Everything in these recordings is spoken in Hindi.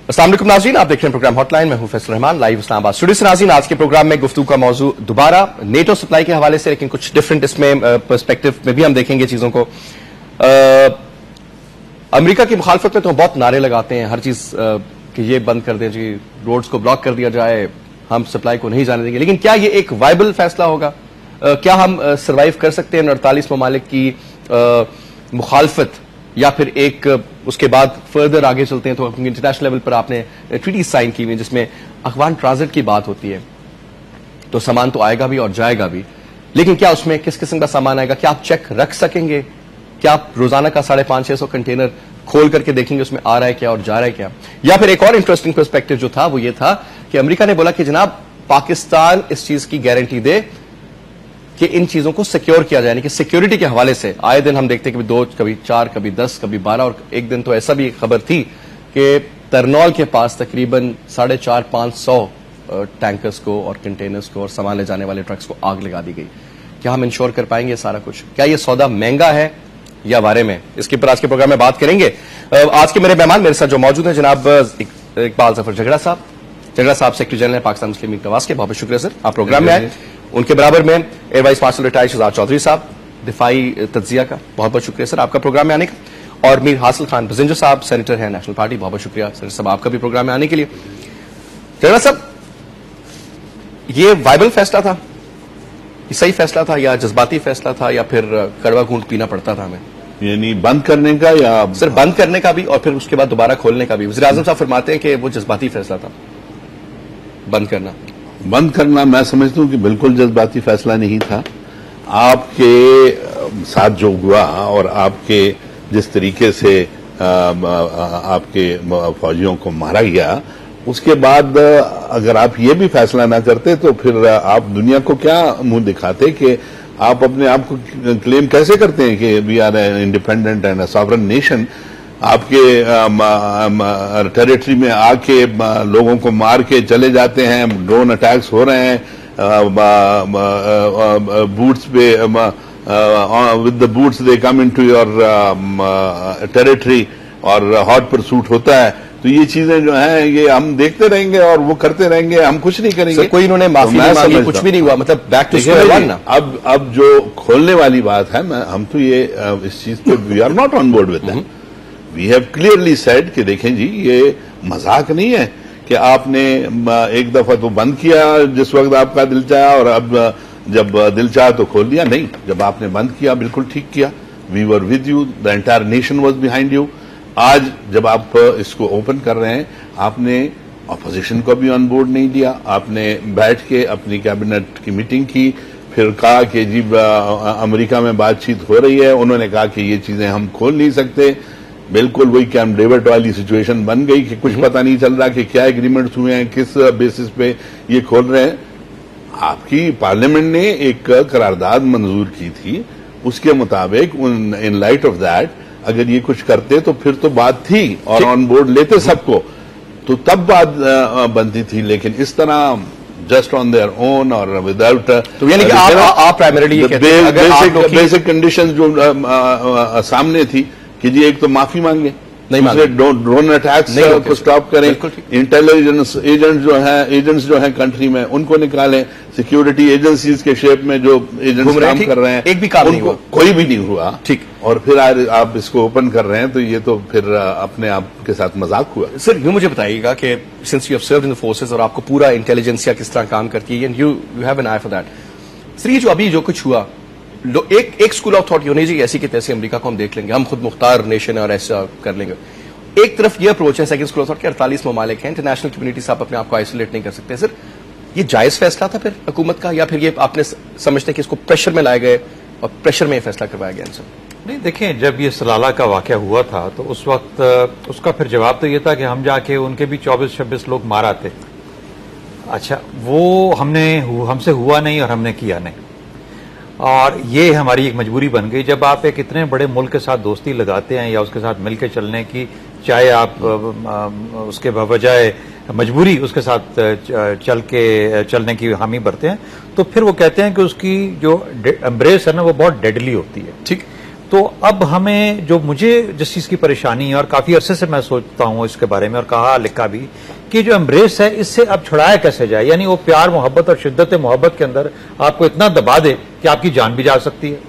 अस्सलाम वालेकुम नाज़रीन, आप देख रहे हैं प्रोग्राम हॉटलाइन। मैं हूं फैसल रहमान, लाइव इस्लामाबाद स्टूडियो से। नाज़रीन, आज के प्रोग्राम में गुफ्तगू का मौजू दोबारा नेटो सप्लाई के हवाले से, लेकिन कुछ डिफरेंट इसमें पर्सपेक्टिव में भी हम देखेंगे चीजों को। अमेरिका की मुखालफत में तो हम बहुत नारे लगाते हैं हर चीज कि ये बंद कर दें जी, रोड्स को ब्लॉक कर दिया जाए, हम सप्लाई को नहीं जाने देंगे। लेकिन क्या ये एक वायबल फैसला होगा? क्या हम सर्वाइव कर सकते हैं 48 ममालिक की मुखालफत, या फिर एक उसके बाद फर्दर आगे चलते हैं? तो इंटरनेशनल लेवल पर आपने ट्रीटी साइन की हुई जिसमें अखवान ट्रांजिट की बात होती है, तो सामान तो आएगा भी और जाएगा भी, लेकिन क्या उसमें किस किस्म का सामान आएगा? क्या आप चेक रख सकेंगे? क्या आप रोजाना का 550-600 कंटेनर खोल करके देखेंगे उसमें आ रहा है क्या और जा रहा है क्या? या फिर एक और इंटरेस्टिंग पर्सपेक्टिव जो था वो ये था कि अमेरिका ने बोला कि जनाब पाकिस्तान इस चीज की गारंटी दे कि इन चीजों को सिक्योर किया जाए, यानी कि सिक्योरिटी के हवाले से। आए दिन हम देखते हैं कभी 2, कभी 4, कभी 10, कभी 12, और एक दिन तो ऐसा भी एक खबर थी कि तरनौल के पास तकरीबन 450-500 टैंकर्स को और कंटेनर्स को और सामान ले जाने वाले ट्रक्स को आग लगा दी गई। क्या हम इंश्योर कर पाएंगे सारा कुछ? क्या ये सौदा महंगा है या बारे में? इसके ऊपर आज के प्रोग्राम में बात करेंगे। आज के मेरे मेहमान मेरे साथ जो मौजूद हैं, जनाब इकबाल जफर झगड़ा साहब। झगड़ा साहब सेक्रेटरी जनरल है पाकिस्तान मुस्लिम लीग नवाज के। बहुत बहुत शुक्रिया सर, आप प्रोग्राम में आए। उनके बराबर में air vice marshal retired Shahzad Chaudhry साहब, दिफाई तज्जिया का, बहुत बहुत शुक्रिया सर आपका प्रोग्राम में आने का। और मीर हासिल खान बजिंजर साहब, सेनेटर हैं नेशनल पार्टी, बहुत बहुत शुक्रिया सर साहब आपका भी प्रोग्राम में आने के लिए। झगड़ा साहब, ये वायबल फैसला था, ये सही फैसला था या जज्बाती फैसला था, या फिर कड़वा घूंट पीना पड़ता था हमें? यानी बंद करने का या सर बंद करने का भी और फिर उसके बाद दोबारा खोलने का भी? वज़ीर आज़म साहब फरमाते हैं कि वो जज्बाती फैसला था बंद करना। मैं समझता हूं कि बिल्कुल जज्बाती फैसला नहीं था। आपके साथ जो हुआ और आपके जिस तरीके से आपके फौजियों को मारा गया, उसके बाद अगर आप ये भी फैसला ना करते तो फिर आप दुनिया को क्या मुंह दिखाते कि आप अपने आप को क्लेम कैसे करते हैं कि we are independent and sovereign nation? आपके टेरिटरी में आके लोगों को मार के चले जाते हैं, ड्रोन अटैक्स हो रहे हैं, बूट्स पे with the boots they come into your territory और हॉट परसूट होता है। तो ये चीजें जो हैं ये हम देखते रहेंगे और वो करते रहेंगे, हम कुछ नहीं करेंगे। कोई इन्होंने माफी नहीं मांगी, कुछ भी नहीं हुआ, मतलब बैक टू स्क्वायर वन ना। अब जो खोलने वाली बात है, हम तो ये इस चीज पे we are not on board with that. We have clearly said कि देखें जी, ये मजाक नहीं है कि आपने एक दफा तो बंद किया जिस वक्त आपका दिल चाहा और अब जब दिल चाहा तो खोल दिया। नहीं, जब आपने बंद किया बिल्कुल ठीक किया। We were with you, the entire nation was behind you. आज जब आप इसको ओपन कर रहे हैं, आपने अपोजिशन को भी ऑन बोर्ड नहीं लिया। आपने बैठ के अपनी कैबिनेट की मीटिंग की, फिर कहा कि जी अमेरिका में बातचीत हो रही है, उन्होंने कहा कि ये चीजें हम खोल नहीं सकते। बिल्कुल वही कैंप डेविड वाली सिचुएशन बन गई कि कुछ पता नहीं चल रहा कि क्या एग्रीमेंट्स हुए हैं, किस बेसिस पे ये खोल रहे हैं। आपकी पार्लियामेंट ने एक करारदाद मंजूर की थी, उसके मुताबिक इन लाइट ऑफ दैट अगर ये कुछ करते तो फिर तो बात थी और ऑन बोर्ड लेते सबको, तो तब बात बनती थी। लेकिन इस तरह जस्ट ऑन देयर ओन और विदाउट, तो यानी कि आप प्राइमरीली ये कहते हैं अगर बेसिक कंडीशंस जो सामने थी कि जी एक तो माफी मांगे, दूसरे ड्रोन अटैक्स को स्टॉप करें, इंटेलिजेंस एजेंट्स जो हैं कंट्री में उनको निकालें, सिक्योरिटी एजेंसीज के शेप में जो एजेंट्स काम कर रहे हैं, एक भी काम नहीं हुआ, कोई भी नहीं हुआ। ठीक, और फिर आप इसको ओपन कर रहे हैं, तो ये तो फिर अपने आप के साथ मजाक हुआ। सर यूं मुझे बताइएगा कि since you have served in the forces और आपको पूरा इंटेलिजेंसिया किस तरह काम करती है, you have an I for that. Sir ये जो अभी जो कुछ हुआ, एक स्कूल ऑफ थॉट नहीं जी ऐसी कि तैसे अमेरिका को हम देख लेंगे, हम खुद मुख्तार नेशन है और ऐसा कर लेंगे। एक तरफ ये अप्रोच है सेकंड स्कूल ऑफ थॉट के 48 ममालिक हैं, इंटरनेशनल कम्युनिटी से आप अपने आप को आइसोलेट नहीं कर सकते। सर ये जायज फैसला था फिर हुकूमत का, या फिर ये आपने समझते कि इसको प्रेशर में लाए गए और प्रेशर में फैसला करवाया गया इनसे? नहीं, देखें, जब ये सलाला का वाकया हुआ था तो उस वक्त उसका फिर जवाब तो ये था कि हम जाके उनके भी 24-26 लोग मार आते। अच्छा, वो हमसे हुआ नहीं और हमने किया नहीं, और ये हमारी एक मजबूरी बन गई। जब आप एक इतने बड़े मुल्क के साथ दोस्ती लगाते हैं या उसके साथ मिलकर चलने की, चाहे आप उसके बजाय मजबूरी उसके साथ चलने की हामी भरते हैं, तो फिर वो कहते हैं कि उसकी जो एम्ब्रेस है ना वो बहुत डेडली होती है। ठीक, तो अब हमें जो मुझे जिस चीज की परेशानी है और काफी अरसे से मैं सोचता हूं इसके बारे में और कहा लिखा भी कि जो एम्ब्रेस है इससे अब छुड़ाया कैसे जाए, यानी वो प्यार मोहब्बत और शिद्दत मोहब्बत के अंदर आपको इतना दबा दे कि आपकी जान भी जा सकती है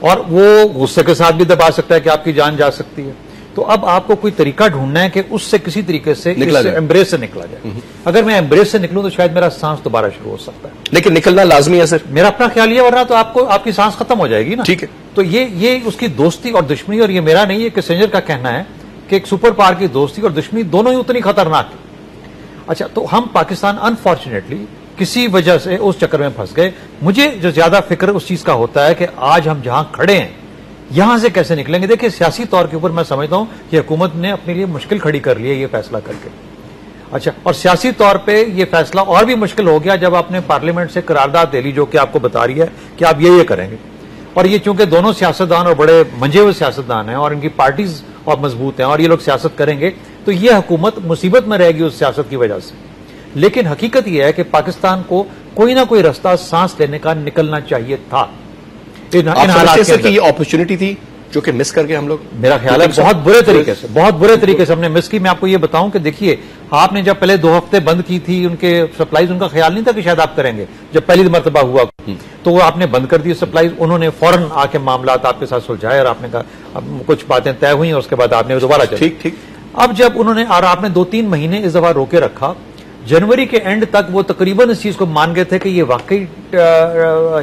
और वो गुस्से के साथ भी दबा सकता है कि आपकी जान जा सकती है। तो अब आपको कोई तरीका ढूंढना है कि उससे किसी तरीके से एम्ब्रेस से निकला जाए। अगर मैं एम्ब्रेस से निकलूं तो शायद मेरा सांस दोबारा शुरू हो सकता है, लेकिन निकलना लाजमी है सर, मेरा अपना ख्याल है, वरना तो आपको आपकी सांस खत्म हो जाएगी ना। ठीक है, तो ये उसकी दोस्ती और दुश्मनी, और ये मेरा नहीं, ये किसिंजर का कहना है कि एक सुपर पावर की दोस्ती और दुश्मनी दोनों ही उतनी खतरनाक है। अच्छा, तो हम पाकिस्तान अनफॉर्चुनेटली किसी वजह से उस चक्कर में फंस गए। मुझे जो ज्यादा फिक्र उस चीज का होता है कि आज हम जहां खड़े हैं यहां से कैसे निकलेंगे। देखिए, सियासी तौर के ऊपर मैं समझता हूं कि हुकूमत ने अपने लिए मुश्किल खड़ी कर ली है ये फैसला करके। अच्छा, और सियासी तौर पे ये फैसला और भी मुश्किल हो गया जब आपने पार्लियामेंट से करारदाद ले ली जो कि आपको बता रही है कि आप ये करेंगे। और ये चूंकि दोनों सियासतदान और बड़े मंजे हुए सियासतदान हैं और इनकी पार्टीज और मजबूत हैं और ये लोग सियासत करेंगे, तो ये हुकूमत मुसीबत में रहेगी उस सियासत की वजह से। लेकिन हकीकत यह है कि पाकिस्तान को कोई ना कोई रास्ता सांस लेने का निकलना चाहिए था। इन हालात की ये अपॉर्चुनिटी थी जो कि मिस करके हम लोग, मेरा ख्याल है बहुत बुरे तरीके से हमने मिस की। मैं आपको ये बताऊं कि देखिए, आपने जब पहले 2 हफ्ते बंद की थी उनके सप्लाईज, उनका ख्याल नहीं था कि शायद आप करेंगे। जब पहली मरतबा हुआ तो वो आपने बंद कर दी सप्लाईज, उन्होंने फौरन आके मामला आपके साथ सुलझाए और आपने कहा कुछ बातें तय हुई और उसके बाद आपने दोबारा चला। ठीक। अब जब उन्होंने, और आपने 2-3 महीने इस दफा रोके रखा, जनवरी के एंड तक वो तकरीबन इस चीज को मान गए थे कि ये वाकई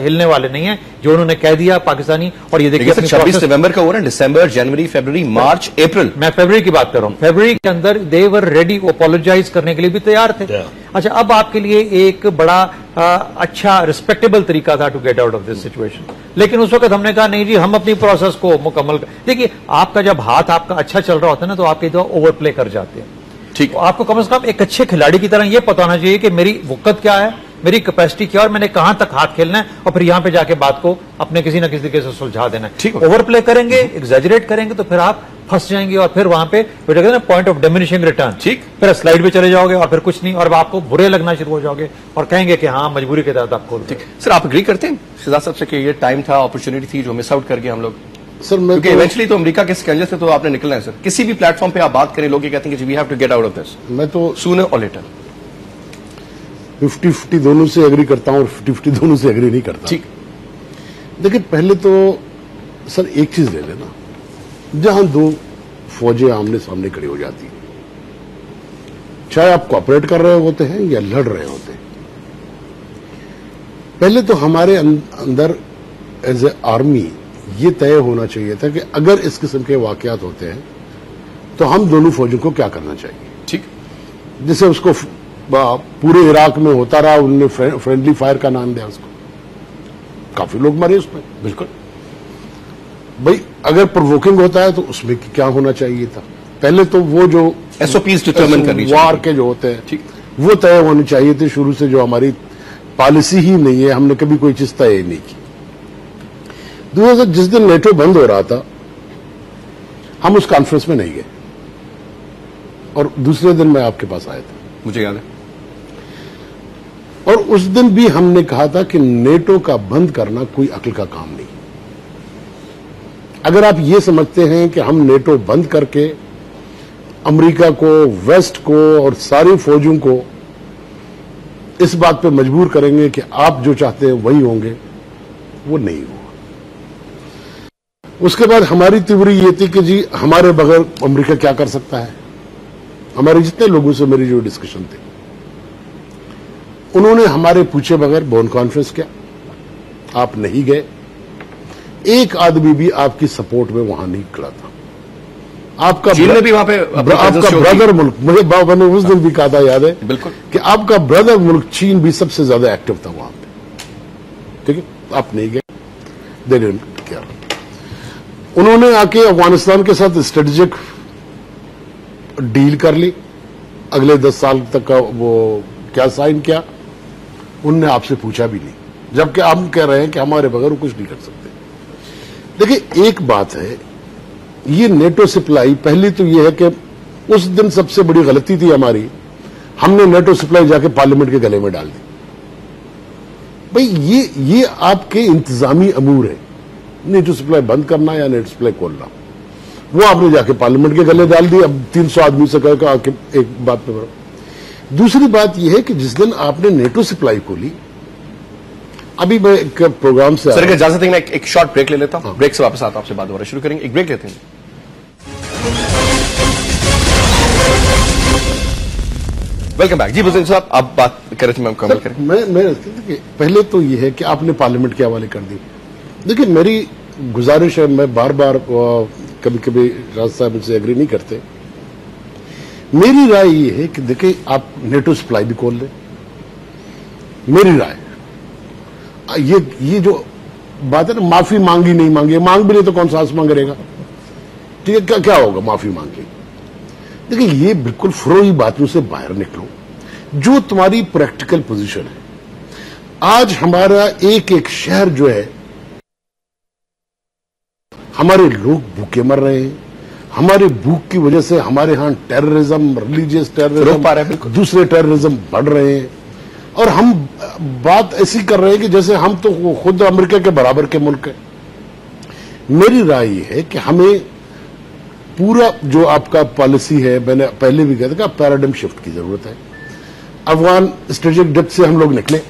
हिलने वाले नहीं है जो उन्होंने कह दिया पाकिस्तानी। और ये देखिए 26 नवंबर का हो रहा है, दिसंबर, जनवरी, फरवरी, मार्च, अप्रैल, मैं फरवरी की बात कर रहा हूं। फरवरी के अंदर दे वर रेडी, अपोलोजाइज करने के लिए भी तैयार थे। अच्छा, अब आपके लिए एक बड़ा अच्छा रिस्पेक्टेबल तरीका था to get out of this situation, लेकिन उस वक्त हमने कहा नहीं जी, हम अपनी प्रोसेस को मुकम्मल देखिए, आपका जब हाथ आपका अच्छा चल रहा होता है ना तो आप कई दफा ओवर प्ले कर जाते हैं। ठीक, आपको कम से कम एक अच्छे खिलाड़ी की तरह यह पता होना चाहिए कि मेरी वक़्त क्या है, मेरी कैपेसिटी क्या है और मैंने कहां तक हाथ खेलना है, और फिर यहां पे जाके बात को अपने किसी ना किसी तरीके से सुलझा देना है। ठीक, ओवर प्ले करेंगे, एग्जैजरेट करेंगे तो फिर आप फंस जाएंगे और फिर वहां पे ना पॉइंट ऑफ डिमिनिशिंग रिटर्न। ठीक, फिर स्लाइड पे चले जाओगे और फिर कुछ नहीं, और आपको बुरे लगना शुरू हो जाओगे और कहेंगे कि हाँ, मजबूरी के तहत आपको। ठीक सर, आप एग्री करते हैं शहजाद साहब से कि ये टाइम था, अपॉर्चुनिटी थी जो मिस आउट कर गए हम लोग? सर, मैं क्योंकि इवेंचुअली तो अमेरिका के स्कैंडल से तो आपने निकलना है सर। किसी भी प्लेटफॉर्म पे आप बात करें, लोग ये कहते हैं कि we have to get out of this, मैं तो सूनर और लेटर। 50-50 दोनों से एग्री करता हूं और 50-50 दोनों से एग्री नहीं करता। ठीक, देखिए, पहले तो सर एक चीज ले लेना, जहां 2 फौजें आमने सामने खड़ी हो जाती हैं, चाहे आप कोऑपरेट कर रहे होते हैं या लड़ रहे होते हैं, पहले तो हमारे अंदर एज ए आर्मी ये तय होना चाहिए था कि अगर इस किस्म के वाकयात होते हैं तो हम दोनों फौजों को क्या करना चाहिए। ठीक, जैसे उसको पूरे इराक में होता रहा, उन्होंने फ्रेंडली फायर का नाम दिया उसको, काफी लोग मरे उसमें। बिल्कुल भाई, अगर प्रोवोकिंग होता है तो उसमें क्या होना चाहिए था, पहले तो वो जो एसओपीज डिटरमिन करनी चाहिए, वार के जो होते हैं, ठीक, वो तय होने चाहिए थे शुरू से। जो हमारी पॉलिसी ही नहीं है, हमने कभी कोई चीज तय नहीं की। दूसरा, जिस दिन नेटो बंद हो रहा था हम उस कॉन्फ्रेंस में नहीं गए और दूसरे दिन मैं आपके पास आया था, मुझे याद है। और उस दिन भी हमने कहा था कि नेटो का बंद करना कोई अक्ल का काम नहीं। अगर आप ये समझते हैं कि हम नेटो बंद करके अमेरिका को, वेस्ट को और सारी फौजों को इस बात पे मजबूर करेंगे कि आप जो चाहते हैं वही होंगे, वो नहीं हुआ। उसके बाद हमारी तिवरी ये थी कि जी हमारे बगैर अमेरिका क्या कर सकता है। हमारे जितने लोगों से मेरी जो डिस्कशन थी, उन्होंने हमारे पूछे बगैर बोन कॉन्फ्रेंस किया, आप नहीं गए, एक आदमी भी आपकी सपोर्ट में वहां नहीं खड़ा था। आपका चीन ने भी वहां पे आपका ब्रदर मुल्क, मुझे बाबा ने उस दिन भी कहा था, याद है बिल्कुल, कि आपका ब्रदर मुल्क चीन भी सबसे ज्यादा एक्टिव था वहां पे। ठीक है, आप नहीं गए, दे डिडंट केयर। उन्होंने आके अफगानिस्तान के साथ स्ट्रेटेजिक डील कर ली, अगले 10 साल तक का वो क्या साइन किया, उनने आपसे पूछा भी नहीं, जबकि हम कह रहे हैं कि हमारे बगैर वो कुछ नहीं कर सकते। देखिए, एक बात है, ये नेटो सप्लाई, पहली तो ये है कि उस दिन सबसे बड़ी गलती थी हमारी, हमने नेटो सप्लाई जाके पार्लियामेंट के गले में डाल दी। भाई, ये आपके इंतजामी अमूर है, नेटो सप्लाई बंद करना या नेटो सप्लाई खोलना। वो आपने जाके पार्लियामेंट के गले डाल दी। अब 300 आदमी से कहकर एक बात पे बढ़ो। दूसरी बात यह है कि जिस दिन आपने नेटो सप्लाई खोली, अभी मैं एक प्रोग्राम से सर, इजाजत है मैं एक शॉर्ट ब्रेक ले लेता हूं। ब्रेक से वापस आता हूं, आपसे बात दोबारा शुरू करेंगे। एक ब्रेक लेते हैं। वेलकम बैक जी। बुजुर्ग साहब, आप बात कर रहे थे, मैं मुकम्मल करें। मैं पहले तो यह है कि आपने पार्लियामेंट के हवाले कर दी। देखिए, मेरी गुजारिश है, मैं बार बार कभी कभी राज साहब मुझसे एग्री नहीं करते। मेरी राय ये है कि देखिए, आप नेटो सप्लाई भी खोल लें। मेरी राय ये जो बात है ना, माफी मांगी नहीं मांगी, मांग भी नहीं तो कौन सा आसमां करेगा। ठीक है, क्या होगा माफी मांग ली। देखिए, ये बिल्कुल फरोई बातों से बाहर निकलो। जो तुम्हारी प्रैक्टिकल पोजीशन है, आज हमारा एक एक शहर जो है, हमारे लोग भूखे मर रहे हैं। हमारे भूख की वजह से हमारे यहां टेररिज्म, रिलीजियस टेररिज्म, दूसरे टेररिज्म बढ़ रहे हैं। और हम बात ऐसी कर रहे हैं कि जैसे हम तो खुद अमेरिका के बराबर के मुल्क हैं। मेरी राय यह है कि हमें पूरा जो आपका पॉलिसी है, मैंने पहले भी कहा था, पैराडिम शिफ्ट की जरूरत है। अफगान स्ट्रेटेजिक डेप्थ से हम लोग निकले।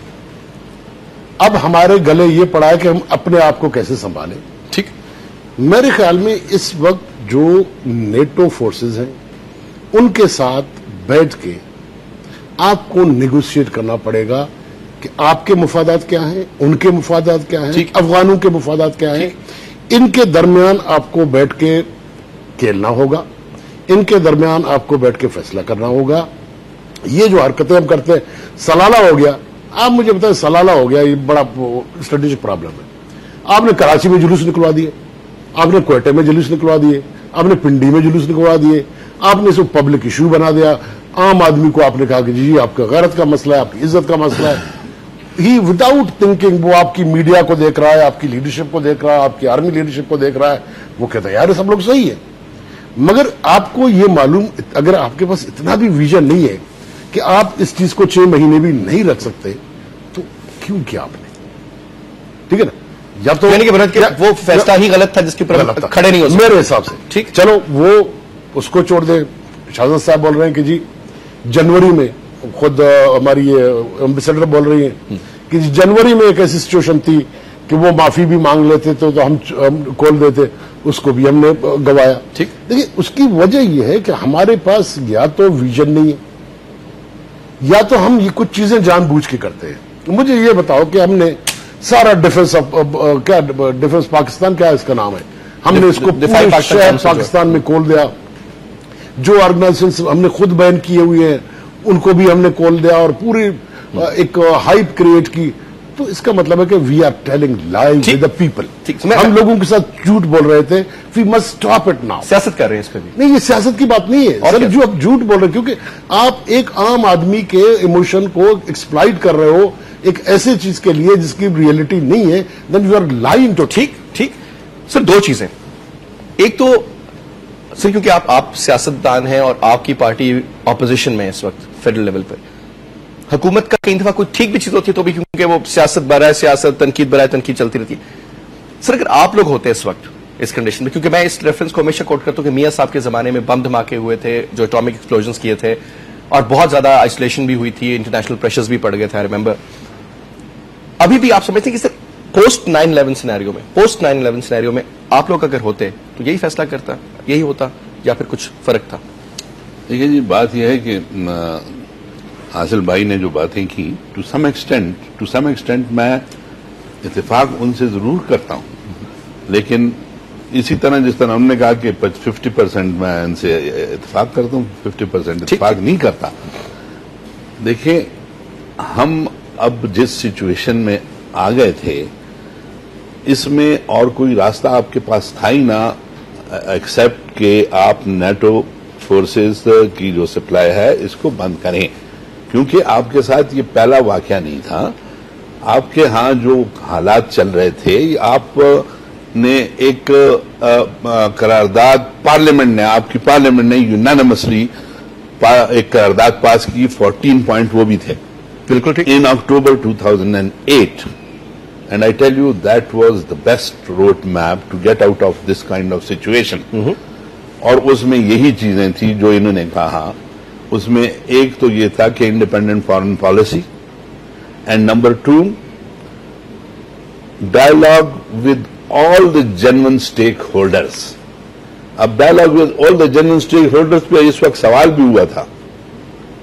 अब हमारे गले ये पड़ा है कि हम अपने आप को कैसे संभालें। ठीक, मेरे ख्याल में इस वक्त जो नेटो फोर्सेस हैं, उनके साथ बैठ के आपको नेगोशिएट करना पड़ेगा कि आपके मुफादात क्या हैं, उनके मुफादात क्या हैं, अफगानों के मुफादात क्या हैं। इनके दरमियान आपको बैठ के खेलना होगा, इनके दरमियान आपको बैठ के फैसला करना होगा। ये जो हरकतें हम करते हैं, सलाला हो गया, आप मुझे बताएं, सलाला हो गया, ये बड़ा स्ट्रेटेजिक प्रॉब्लम है। आपने कराची में जुलूस निकलवा दिए, आपने क्वेटा में जुलूस निकलवा दिए, आपने पिंडी में जुलूस निकलवा दिए, आपने इसको पब्लिक इशू बना दिया। आम आदमी को आपने कहा कि जी आपका गैरत का मसला है, आपकी इज्जत का मसला है। ही विदाउट थिंकिंग वो आपकी मीडिया को देख रहा है, आपकी लीडरशिप को देख रहा है, आपकी आर्मी लीडरशिप को देख रहा है। वो कहता है यार सब लोग सही है। मगर आपको ये मालूम, अगर आपके पास इतना भी विजन नहीं है कि आप इस चीज को 6 महीने भी नहीं रख सकते, तो क्यों किया आपने? ठीक है ना? या तो यानी कि वो फैसला ही गलत था जिसके ऊपर खड़े नहीं हो सकते मेरे हिसाब से। ठीक, चलो वो उसको छोड़ दे। शाहजाद साहब बोल रहे हैं कि जी जनवरी में, खुद हमारी ये एम्बेसडर बोल रही है कि जनवरी में एक ऐसी सिचुएशन थी कि वो माफी भी मांग लेते तो हम खोल देते, उसको भी हमने गवाया। ठीक, देखिए उसकी वजह यह है कि हमारे पास या तो विजन नहीं है, या तो हम ये कुछ चीजें जानबूझ के करते हैं। तो मुझे ये बताओ कि हमने सारा डिफेंस क्या डिफेंस पाकिस्तान, क्या इसका नाम है, हमने इसको पूरे शहर पाकिस्तान में खोल दिया। जो ऑर्गेनाइजेशन हमने खुद बैन किए हुए हैं उनको भी हमने खोल दिया और पूरी एक हाइप क्रिएट की। तो इसका मतलब है कि we are telling lie with the people. हम लोगों के साथ झूठ बोल रहे थे। We must stop it now. सियासत कर रहे हैं इस पे भी नहीं, ये सियासत की बात नहीं है सर, जो आप झूठ बोल रहे हैं, क्योंकि आप एक आम आदमी के इमोशन को एक्सप्लॉइट कर रहे हो एक ऐसे चीज के लिए जिसकी रियलिटी नहीं है। Then you are lying to. ठीक ठीक सर, दो चीजें। एक तो सर, क्योंकि आप सियासतदान हैं और आपकी पार्टी ऑपोजिशन में इस वक्त फेडरल लेवल पर, हुकूमत का कई दफा कोई ठीक भी चीज होती है तो भी क्योंकि वो सियासत बराए सियासत, तनकीद बराए तनकीद चलती रहती है। सर, अगर आप लोग होते इस वक्त इस कंडीशन में, क्योंकि मैं इस रेफरेंस को हमेशा कोट करता हूं कि मियां साहब के जमाने में बम धमाके हुए थे, जो एटॉमिक एक्सप्लोजन किए थे, और बहुत ज्यादा आइसोलेशन भी हुई थी, इंटरनेशनल प्रेशर्स भी पड़ गए थे, आई रिमेंबर। अभी भी आप समझते हैं कि सर पोस्ट 9/11 सिनेरियो में आप लोग अगर होते तो यही फैसला करता, यही होता, या फिर कुछ फर्क था? देखिए जी, बात यह है कि हासिल भाई ने जो बातें की, टू सम एक्सटेंट मैं इत्तेफाक उनसे जरूर करता हूं, लेकिन इसी तरह जिस तरह उन्होंने कहा कि 50% मैं इनसे इत्तेफाक करता हूं, 50% इत्तेफाक नहीं करता। देखिए, हम अब जिस सिचुएशन में आ गए थे, इसमें और कोई रास्ता आपके पास था ही ना एक्सेप्ट कि आप नेटो फोर्सेस की जो सप्लाई है इसको बंद करें, क्योंकि आपके साथ ये पहला वाकया नहीं था। आपके यहां जो हालात चल रहे थे, आपने एक करारदाद पार्लियामेंट ने, आपकी पार्लियामेंट ने यूनानिमसली एक करारदाद पास की, 14 पॉइंट वो भी थे, बिल्कुल ठीक, इन अक्टूबर 2008, and I tell you that was the best road map to get out of this kind of situation. और उसमें यही चीजें थी जो इन्होंने कहा। उसमें एक तो ये था कि independent foreign policy, and number 2 dialogue with all the genuine stake holders. अब dialogue with all the genuine stake holders पे इस वक्त सवाल भी हुआ था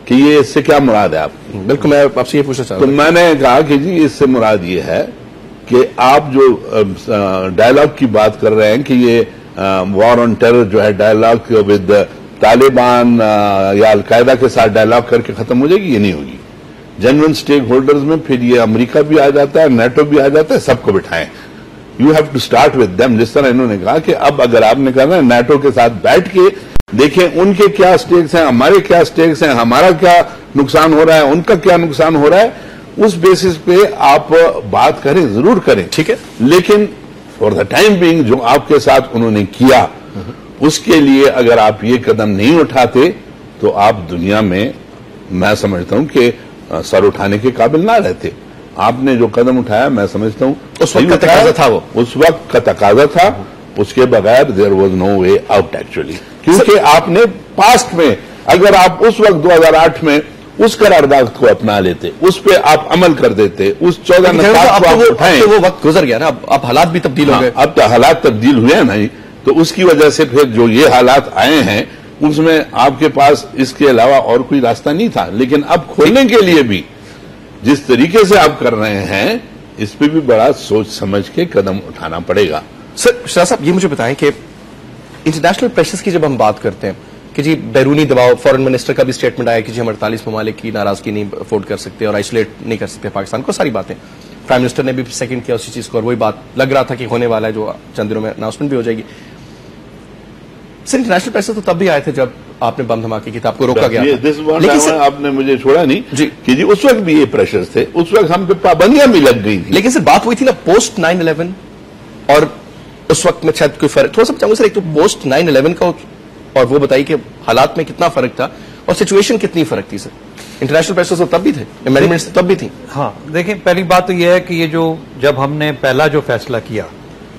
कि ये इससे क्या मुराद है आप? बिल्कुल, मैं आपसे ये पूछना चाहता हूं। तो मैंने कहा कि जी इससे मुराद ये है कि आप जो डायलॉग की बात कर रहे हैं कि ये वॉर ऑन टेरर जो है डायलॉग विद तालिबान या अलकायदा के साथ डायलॉग करके खत्म हो जाएगी, ये नहीं होगी। जेन्युइन स्टेक होल्डर्स में फिर ये अमेरिका भी आ जाता है, नेटो भी आ जाता है, सबको बिठाएं। You have to start with them. जिस तरह इन्होंने कहा कि अब अगर आपने कहा ना नेटो के साथ बैठ के देखें उनके क्या स्टेक्स हैं, हमारे क्या स्टेक्स हैं, हमारा क्या नुकसान हो रहा है, उनका क्या नुकसान हो रहा है, उस बेसिस पे आप बात करें, जरूर करें, ठीक है। लेकिन फॉर द टाइम बीइंग जो आपके साथ उन्होंने किया उसके लिए अगर आप ये कदम नहीं उठाते तो आप दुनिया में, मैं समझता हूं कि सर उठाने के काबिल ना रहते। आपने जो कदम उठाया मैं समझता हूं उस वक्त का तकाजा था, वो उस वक्त का तकाजा था, उसके बगैर there was no way out actually. क्योंकि आपने पास्ट में अगर आप उस वक्त 2008 में उस करारदाद को अपना लेते, उस पे आप अमल कर देते, उस 14 नकात को आप उठाएं, वो वक्त गुजर गया ना, अब हालात भी तब्दील हो गए। अब तो हालात तब्दील हुए हैं नहीं, तो उसकी वजह से फिर जो ये हालात आए हैं उसमें आपके पास इसके अलावा और कोई रास्ता नहीं था। लेकिन अब खोलने के लिए भी जिस तरीके से आप कर रहे हैं इस पे भी बड़ा सोच समझ के कदम उठाना पड़ेगा। सर शाह साहब, ये मुझे बताएं कि इंटरनेशनल प्रेशर्स की जब हम बात करते हैं कि जी बैरूनी दबाव, फॉरेन मिनिस्टर का भी स्टेटमेंट आया कि जी हम 48 ममालिक की नाराजगी नहीं अफोर्ड कर सकते और आइसोलेट नहीं कर सकते पाकिस्तान को, सारी बातें। प्राइम मिनिस्टर ने भी सेकंड किया उसी चीज को और वही बात लग रहा था कि होने वाला है, जो चंद दिनों में अनाउंसमेंट भी हो जाएगी। सर इंटरनेशनल प्रेशर तो तब भी आए थे जब आपने बम धमाके की, आपको रोका गया था। लेकिन सर आपने मुझे छोड़ा नहीं जी कि जी उस वक्त भी ये प्रेशर थे, उस वक्त हम पे पाबंदियां भी लग गई थी। लेकिन सर बात हुई थी ना पोस्ट 9/11 और उस वक्त में शायद कोई फर्क, थोड़ा सा चाहूंगा सर, एक तो पोस्ट 9/11 का और वो बताइए कि हालात में कितना फर्क था और सिचुएशन कितनी फर्क थी सर। इंटरनेशनल प्रेशर तो तब भी थे, अमेंडमेंट्स तब भी थी। हाँ देखिए, पहली बात तो यह है कि ये जो जब हमने पहला जो फैसला किया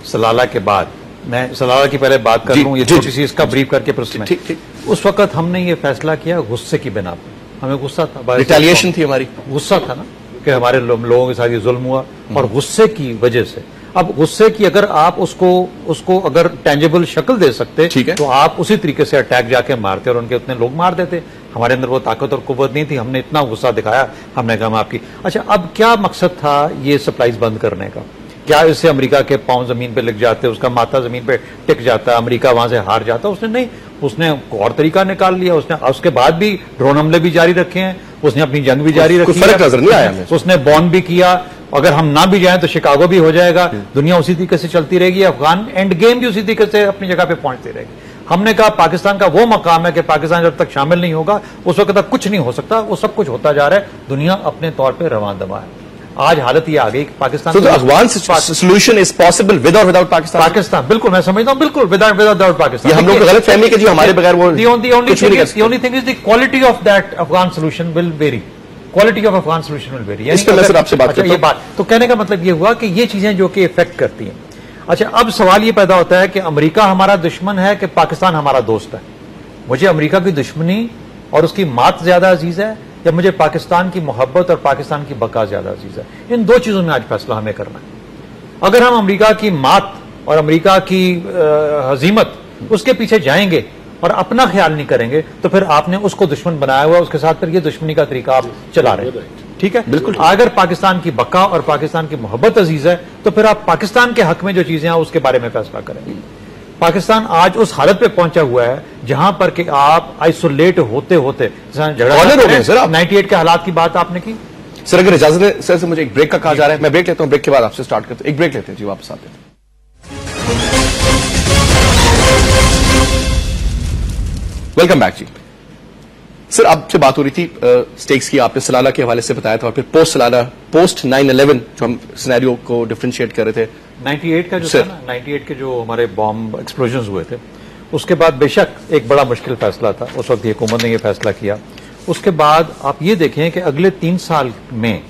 सलाला के बाद, मैं सलाला की पहले बात कर लूं, ये छोटी सी इसका ब्रीफ करके प्रश्न ठीक ठीक। उस वक्त हमने ये फैसला किया गुस्से की बिना पर, हमें गुस्सा था, रिटेलिएशन थी हमारी, गुस्सा था ना कि हमारे लोगों के साथ ये जुल्म हुआ और गुस्से की वजह से। अब गुस्से की अगर आप उसको अगर टेंजिबल शक्ल दे सकते ठीक है, तो आप उसी तरीके से अटैक जाके मारते और उनके उतने लोग मार देते। हमारे अंदर वो ताकत और कुव्वत नहीं थी, हमने इतना गुस्सा दिखाया, हमने कहा आपकी। अच्छा, अब क्या मकसद था ये सप्लाईज बंद करने का? क्या इससे अमेरिका के पांव जमीन पे लग जाते, उसका माथा जमीन पे टिक जाता, अमेरिका वहां से हार जाता? उसने नहीं, उसने और तरीका निकाल लिया। उसके बाद भी ड्रोन हमले भी जारी रखे हैं, उसने अपनी जंग भी जारी रखी है, नजर नहीं आया, उसने बॉम्ब भी किया। अगर हम ना भी जाएं तो शिकागो भी हो जाएगा, दुनिया उसी तरीके से चलती रहेगी, अफगान एंड गेम भी उसी तरीके से अपनी जगह पे पहुंचती रहेगी। हमने कहा पाकिस्तान का वो मकाम है कि पाकिस्तान जब तक शामिल नहीं होगा उस वक्त तक कुछ नहीं हो सकता, वो सब कुछ होता जा रहा है, दुनिया अपने तौर पर रवां दवा है। आज हालत ये आ गई कि Pakistan Afghan solution is possible with और विदाउट पाकिस्तान। पाकिस्तान बिल्कुल, मैं समझता हूं बिल्कुल विदाउट पाकिस्तान। हम लोग गलत फहमी कि जी हमारे बगैर वो the only thing is the quality of that Afghan solution will vary. Quality of Afghan solution will vary. इस पे मैं सर आपसे बात करता हूं। ये बात तो कहने का मतलब ये हुआ कि ये चीजें जो कि इफेक्ट करती हैं। अच्छा, अब सवाल ये पैदा होता है कि अमेरिका हमारा दुश्मन है कि पाकिस्तान हमारा दोस्त है? मुझे अमेरिका की दुश्मनी और उसकी मात ज्यादा अजीज है या मुझे पाकिस्तान की मोहब्बत और पाकिस्तान की बका ज्यादा अजीज है? इन दो चीजों में आज फैसला हमें करना है। अगर हम अमेरिका की मात और अमेरिका की हजीमत उसके पीछे जाएंगे और अपना ख्याल नहीं करेंगे तो फिर आपने उसको दुश्मन बनाया हुआ, उसके साथ फिर ये दुश्मनी का तरीका आप चला रहे हैं। ठीक है, बिल्कुल। अगर पाकिस्तान की बका और पाकिस्तान की मोहब्बत अजीज है तो फिर आप पाकिस्तान के हक में जो चीजें हैं उसके बारे में फैसला करेंगे। पाकिस्तान आज उस हालत पे पहुंचा हुआ है जहां पर कि आप आइसोलेट होते होते झगड़ा 98 के हालात की बात आपने की। सर अगर इजाजत है सर से मुझे एक ब्रेक का कहा जा रहा है, मैं ब्रेक लेता हूं, ब्रेक के बाद आपसे स्टार्ट करते हैं। एक ब्रेक लेते हैं जी, वापस आते हैं। वेलकम बैक जी। सर आपसे बात हो रही थी स्टेक्स की, आपने सलाला के हवाले से बताया था और फिर पोस्ट सलाला, पोस्ट 9/11 जो हम सिनेरियो को डिफरेंशिएट कर रहे थे। 98 का जो था ना, 98 के जो हमारे बॉम्ब एक्सप्लोजन हुए थे उसके बाद बेशक एक बड़ा मुश्किल फैसला था, उस वक्त हुकूमत ने यह फैसला किया। उसके बाद आप ये देखें कि अगले 3 साल में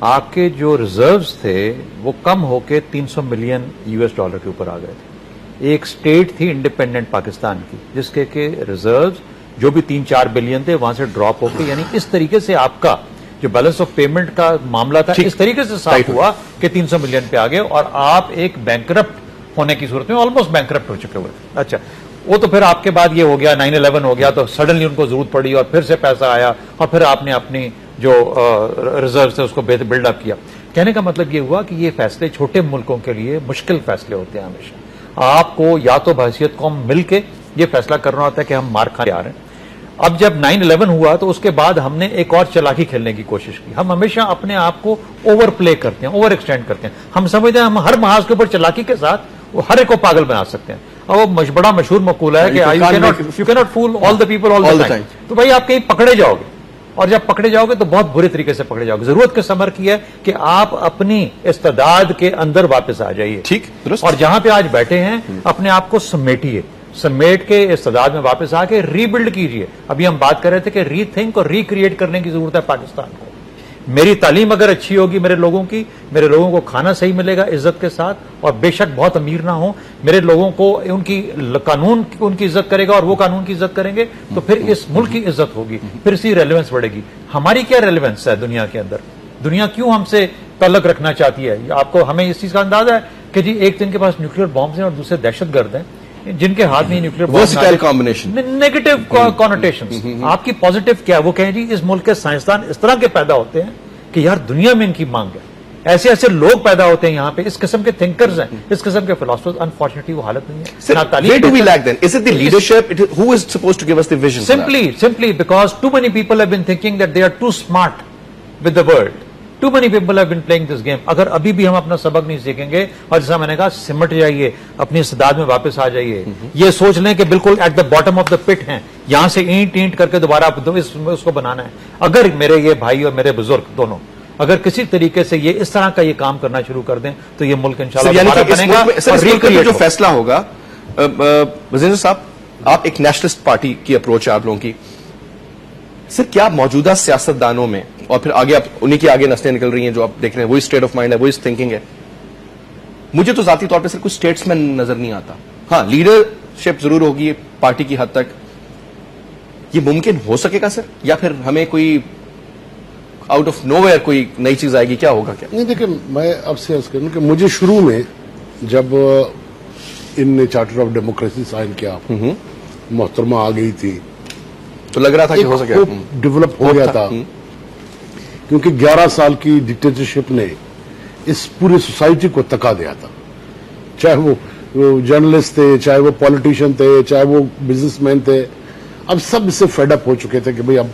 आपके जो रिजर्व्स थे वो कम होके 300 मिलियन यूएस डॉलर के ऊपर आ गए थे। एक स्टेट थी इंडिपेंडेंट पाकिस्तान की जिसके के रिजर्व्स जो भी 3-4 बिलियन थे वहां से ड्रॉप होके, यानी इस तरीके से आपका जो बैलेंस ऑफ पेमेंट का मामला था इस तरीके से साफ हुआ कि 300 मिलियन पे आ गए और आप एक बैंकरप्ट होने की सूरत में ऑलमोस्ट बैंकरप्ट हो चुके हुए। अच्छा, वो तो फिर आपके बाद ये हो गया, 9/11 हो गया तो सडनली उनको जरूरत पड़ी और फिर से पैसा आया और फिर आपने अपनी जो रिजर्व थे उसको बिल्डअप किया। कहने का मतलब ये हुआ कि ये फैसले छोटे मुल्कों के लिए मुश्किल फैसले होते हैं हमेशा। आपको या तो बहैसियत कौम मिलके ये फैसला करना होता है कि हम मार खाने आ रहे हैं। अब जब 9/11 हुआ तो उसके बाद हमने एक और चालाकी खेलने की कोशिश की। हम हमेशा अपने आप को ओवर प्ले करते हैं, ओवर एक्सटेंड करते हैं। हम समझते हैं हम हर महाज के ऊपर चालाकी के साथ वो हर एक को पागल बना सकते हैं। और वो बड़ा मशहूर मकूला है कि you can not fool all the people all the time. तो भाई आप कहीं पकड़े जाओगे और जब पकड़े जाओगे तो बहुत बुरे तरीके से पकड़े जाओगे। जरूरत किस अमर की है कि आप अपनी इस्तेदाद के अंदर वापस आ जाइए, ठीक, और जहां पे आज बैठे हैं अपने आप को समेटिए, समेट के इस्तेदाद में वापस आके रीबिल्ड कीजिए। अभी हम बात कर रहे थे कि रीथिंक और रिक्रिएट करने की जरूरत है पाकिस्तान को। मेरी तालीम अगर अच्छी होगी मेरे लोगों को खाना सही मिलेगा इज्जत के साथ, और बेशक बहुत अमीर ना हो, मेरे लोगों को कानून उनकी इज्जत करेगा और वो कानून की इज्जत करेंगे तो फिर इस मुल्क की इज्जत होगी, फिर इसकी रेलेवेंस बढ़ेगी। हमारी क्या रेलेवेंस है दुनिया के अंदर? दुनिया क्यों हमसे तल्लक रखना चाहती है? आपको हमें इस चीज का अंदाजा है कि जी एक दिन के पास न्यूक्लियर बॉम्ब हैं और दूसरे दहशतगर्द हैं जिनके हाथ में nuclear versatile combination, negative connotations. आपकी पॉजिटिव क्या है? वो कहें जी इस मुल्क के साइंसदान इस तरह के पैदा होते हैं कि यार दुनिया में इनकी मांग है, ऐसे ऐसे लोग पैदा होते हैं यहाँ पे, इस किस्म के थिंकर्स हैं, इस किस्म के फिलोसफर्स। अनफॉर्चुनेटली वो हालत नहीं है। Where do we lack then? Is it the leadership? Who is supposed to give us the vision? Simply because too many people have been thinking that they are too smart with the world. Too many people have been playing this game. अगर अभी भी हम अपना सबक नहीं सीखेंगे और जैसा मैंने कहा सिमट जाइए, अपनी इस्तेदाद में वापस आ जाइए, ये सोच लें कि बिल्कुल at the bottom of the pit हैं, यहां से ईंट ईंट करके दोबारा उसको बनाना है। अगर मेरे ये भाई और मेरे बुजुर्ग दोनों अगर किसी तरीके से ये इस तरह का ये काम करना शुरू कर दें तो ये मुल्क इंशाल्लाह बनेगा। जो फैसला होगा, वजीर साहब आप एक नेशनलिस्ट पार्टी की अप्रोच है आप लोगों की, सर क्या मौजूदा सियासतदानों में और फिर आगे आप उन्हीं की आगे नस्लें निकल रही हैं जो आप देख रहे हैं, वही स्टेट ऑफ माइंड है, वही थिंकिंग है। मुझे तो जाती तौर पे सर कोई स्टेट्समैन नजर नहीं आता। हाँ, लीडरशिप जरूर होगी पार्टी की हद तक। ये मुमकिन हो सकेगा सर, या फिर हमें कोई आउट ऑफ नोवेयर कोई नई चीज आएगी? क्या होगा? क्या नहीं, देखिए मैं आपसे अर्ज करूं कि मुझे शुरू में जब इनने चार्टर ऑफ डेमोक्रेसी साइन किया, मोहतरमा आ गई थी, तो लग रहा था कि हो सके, डेवलप हो गया था, क्योंकि 11 साल की डिक्टेटरशिप ने इस पूरी सोसाइटी को तका दिया था। चाहे वो जर्नलिस्ट थे, चाहे वो पॉलिटिशियन थे, चाहे वो बिजनेसमैन थे, अब सब इससे फेडअप हो चुके थे कि भाई अब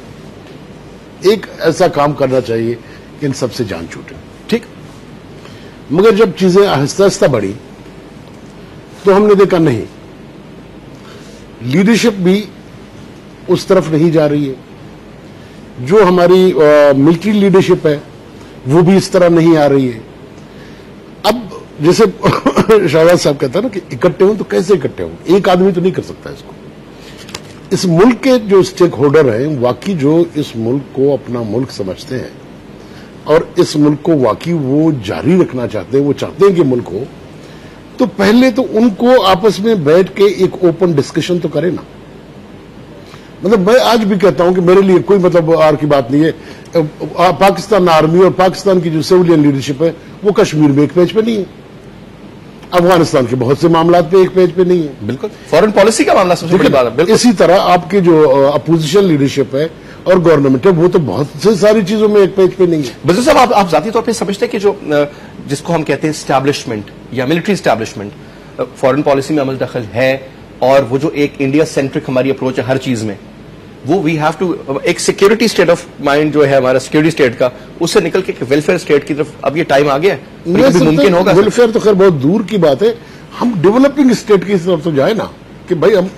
एक ऐसा काम करना चाहिए कि इन सबसे जान छूटे। ठीक, मगर जब चीजें आहिस्ता आहिस्ता बढ़ी तो हमने देखा नहीं, लीडरशिप भी उस तरफ नहीं जा रही है। जो हमारी मिलिट्री लीडरशिप है वो भी इस तरह नहीं आ रही है। अब जैसे शाहबाज साहब कहता है ना कि इकट्ठे हों, तो कैसे इकट्ठे हों? एक आदमी तो नहीं कर सकता इसको। इस मुल्क के जो स्टेक होल्डर हैं, वाकई जो इस मुल्क को अपना मुल्क समझते हैं और इस मुल्क को वाकई वो जारी रखना चाहते हैं, वो चाहते हैं कि मुल्क हो, तो पहले तो उनको आपस में बैठ के एक ओपन डिस्कशन तो करें ना। मतलब मैं आज भी कहता हूं कि मेरे लिए कोई मतलब आर की बात नहीं है। पाकिस्तान आर्मी और पाकिस्तान की जो सिविलियन लीडरशिप है वो कश्मीर में एक पेज पे नहीं है, अफगानिस्तान के बहुत से मामला पे एक पेज पे नहीं है। बिल्कुल, फॉरेन पॉलिसी का मामला सबसे बड़ी बात है। इसी तरह आपकी जो अपोजिशन लीडरशिप है और गवर्नमेंट है वो तो बहुत से सारी चीजों में एक पेज पे नहीं है। बिजनेस साहब, आप जाती तौर पे समझते हैं कि जो जिसको हम कहते हैं स्टैब्लिशमेंट या मिलिट्री स्टैब्लिशमेंट, फॉरेन पॉलिसी में अमल दखल है, और वो जो एक इंडिया सेंट्रिक हमारी अप्रोच है हर चीज में, वो वी हैव टू एक सिक्योरिटी स्टेट ऑफ माइंड जो है हमारा सिक्योरिटी स्टेट का, उससे निकल के वेलफेयर स्टेट की तरफ अब ये टाइम आ गया है। मुमकिन होगा? वेलफेयर तो खैर बहुत दूर की बात है, हम डेवलपिंग स्टेट की तरफ तो जाए ना कि भाई हम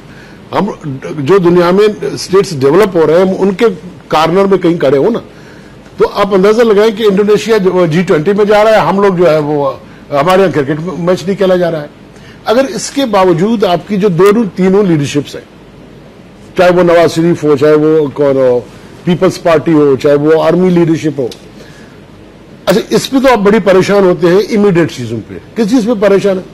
जो दुनिया में स्टेट्स डेवलप हो रहे हैं उनके कार्नर में कहीं खड़े हो ना। तो आप अंदाजा लगाएं कि इंडोनेशिया G20 में जा रहा है, हम लोग जो है वो हमारे यहाँ क्रिकेट मैच नहीं खेला जा रहा है। अगर इसके बावजूद आपकी जो दोनों तीनों लीडरशिप्स हैं, चाहे वो नवाज शरीफ हो, चाहे वो कौन हो, पीपल्स पार्टी हो, चाहे वो आर्मी लीडरशिप हो, अच्छा, इस पे तो आप बड़ी परेशान होते हैं इमीडिएट चीजों पे। किस चीज पे परेशान है?